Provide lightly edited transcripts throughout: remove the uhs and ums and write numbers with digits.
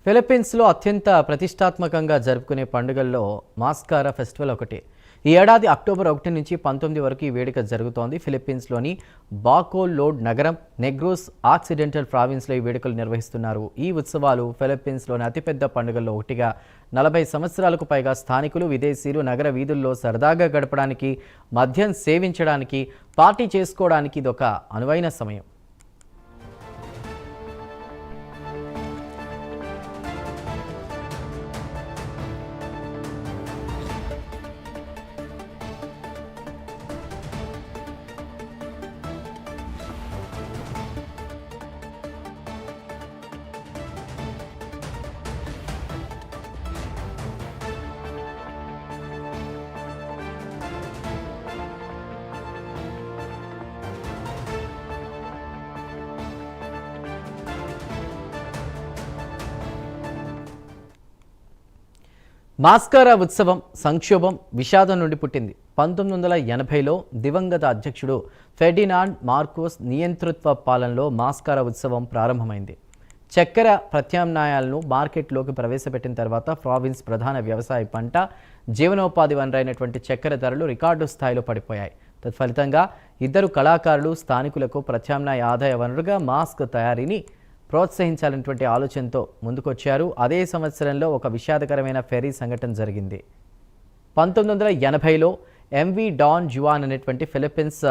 ఫిలిప్పీన్స్లో అత్యంత ప్రతిష్టాత్మకంగా జరుపుకునే పండుగల్లో మాస్కారా ఫెస్టివల్ ఒకటి. ఈ ఏడాది అక్టోబర్ 1 నుంచి 19 వరకు ఈ వేడుక జరుగుతోంది. ఫిలిప్పీన్స్లోని బాకోలోడ్ నగరం, నెగ్రోస్ ఆక్సిడెంటల్ ప్రావిన్స్లో ఈ వేడుకలు నిర్వహిస్తున్నారు. ఈ ఉత్సవాలు ఫిలిప్పీన్స్లోని అతిపెద్ద పండుగల్లో ఒకటిగా 40 సంవత్సరాలకు పైగా స్థానికులు, విదేశీయులు నగర వీధుల్లో సరదాగా గడపడానికి, మద్యం సేవించడానికి, పార్టీ చేసుకోవడానికి ఇదొక అనువైన సమయం. మాస్కారా ఉత్సవం సంక్షోభం, విషాదం నుండి పుట్టింది. 1980లో దివంగత అధ్యక్షుడు ఫెర్డినాండ్ మార్కోస్ నియంతృత్వ పాలనలో మాస్కారా ఉత్సవం ప్రారంభమైంది. చక్కెర ప్రత్యామ్నాయాలను మార్కెట్లోకి ప్రవేశపెట్టిన తర్వాత ప్రావిన్స్ ప్రధాన వ్యవసాయ పంట, జీవనోపాధి వనరైనటువంటి చక్కెర ధరలు రికార్డు స్థాయిలో పడిపోయాయి. తత్ఫలితంగా ఇద్దరు కళాకారులు స్థానికులకు ప్రత్యామ్నాయ ఆదాయ వనరుగా మాస్క్ తయారీని ప్రోత్సహించాలనేటువంటి ఆలోచనతో ముందుకొచ్చారు. అదే సంవత్సరంలో ఒక విషాదకరమైన ఫెర్రీ సంఘటన జరిగింది. 1980లో ఎంవి డాన్ జువాన్ అనేటువంటి ఫిలిప్పీన్స్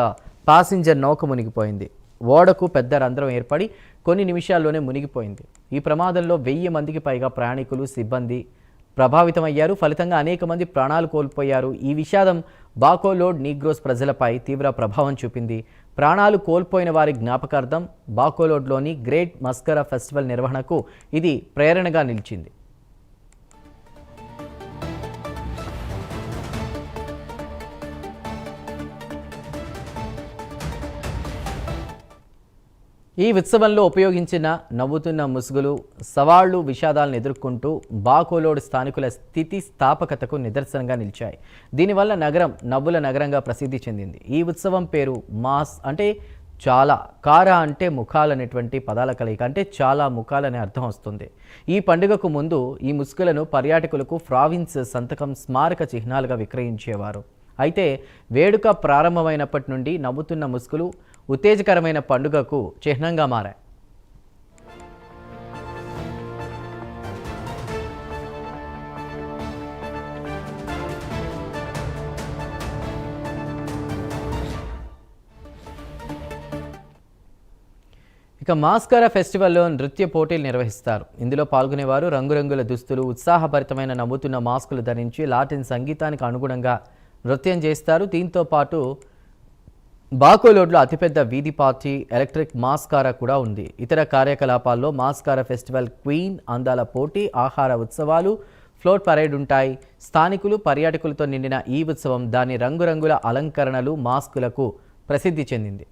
ప్యాసింజర్ నౌక మునిగిపోయింది. ఓడకు పెద్ద రంధ్రం ఏర్పడి కొన్ని నిమిషాల్లోనే మునిగిపోయింది. ఈ ప్రమాదంలో 1000 మందికి పైగా ప్రయాణికులు, సిబ్బంది ప్రభావితమయ్యారు. ఫలితంగా అనేక మంది ప్రాణాలు కోల్పోయారు. ఈ విషాదం బాకోలోడ్ నీగ్రోస్ ప్రజలపై తీవ్ర ప్రభావం చూపింది. ప్రాణాలు కోల్పోయిన వారి జ్ఞాపకార్థం బాకోలోడ్లోని గ్రేట్ మస్కరా ఫెస్టివల్ నిర్వహణకు ఇది ప్రేరణగా నిలిచింది. ఈ ఉత్సవంలో ఉపయోగించిన నవ్వుతున్న ముసుగులు, సవాళ్లు, విషాదాలను ఎదుర్కొంటూ బాకోలోడ్ స్థానికుల స్థితిస్థాపకతకు నిదర్శనంగా నిలిచాయి. దీనివల్ల నగరం నవ్వుల నగరంగా ప్రసిద్ధి చెందింది. ఈ ఉత్సవం పేరు మాస్ అంటే చాలా, కారా అంటే ముఖాలనేటువంటి పదాల కలయిక, అంటే చాలా ముఖాలనే అర్థం వస్తుంది. ఈ పండుగకు ముందు ఈ ముసుగులను పర్యాటకులకు ప్రావిన్స్ సంతకం స్మారక చిహ్నాలుగా విక్రయించేవారు. అయితే వేడుక ప్రారంభమైనప్పటి నుండి నవ్వుతున్న ముసుగులు ఉత్తేజకరమైన పండుగకు చిహ్నంగా మారాయి. ఇక మాస్కారా ఫెస్టివల్లో నృత్య పోటీలు నిర్వహిస్తారు. ఇందులో పాల్గొనేవారు రంగురంగుల దుస్తులు, ఉత్సాహభరితమైన నవ్వుతున్న మాస్కులు ధరించి లాటిన్ సంగీతానికి అనుగుణంగా నృత్యం చేస్తారు. దీంతో పాటు బాకోలోడ్లో అతిపెద్ద వీధి పార్టీ ఎలక్ట్రిక్ మాస్కారా కూడా ఉంది. ఇతర కార్యకలాపాల్లో మాస్కారా ఫెస్టివల్ క్వీన్, అందాల పోటీ, ఆహార ఉత్సవాలు, ఫ్లోట్ పరేడ్ ఉంటాయి. స్థానికులు, పర్యాటకులతో నిండిన ఈ ఉత్సవం దాని రంగురంగుల అలంకరణలు, మాస్కులకు ప్రసిద్ధి చెందింది.